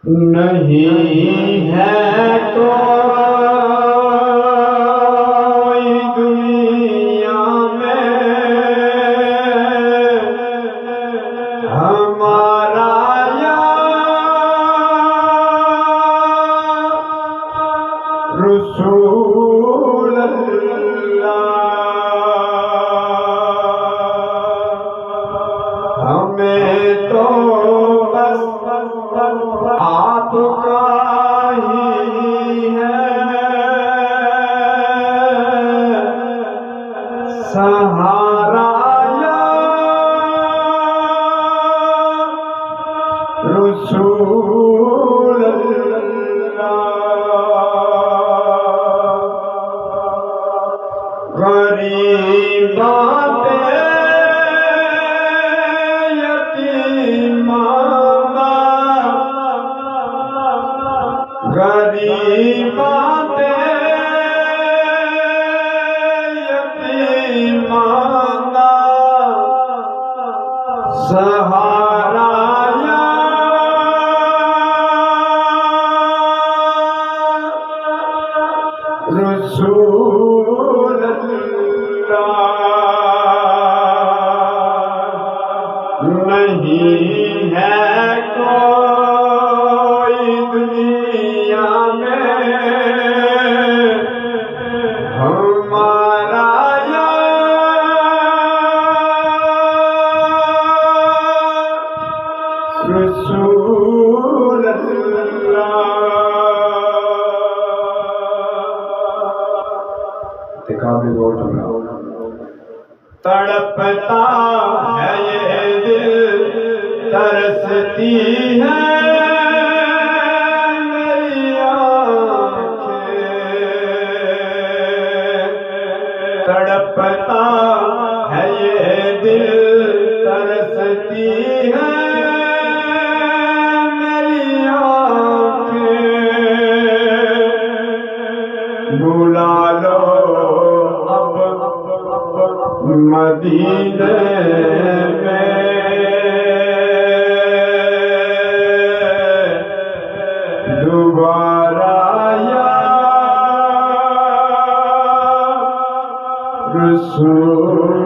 نہیں ہے کوئی دنیا میں ہمارا یا رسول اللہ، ہمیں تو بس آپ کا ہی ہے سہارا یا رسول اللہ، غریباں پہ غریباں پہ یتیماں دا سہارا یا رسول اللہ، نہیں ہے کوئی دنیا میں ہمارا یا رسول اللہ۔ تڑپتا ہے یہ دل، ترستی ہے میری آنکھیں، تڑپتا ہے یہ دل، ترستی ہے میری آنکھیں، بلا لو اب مدینے میں دوبارہ یا رسول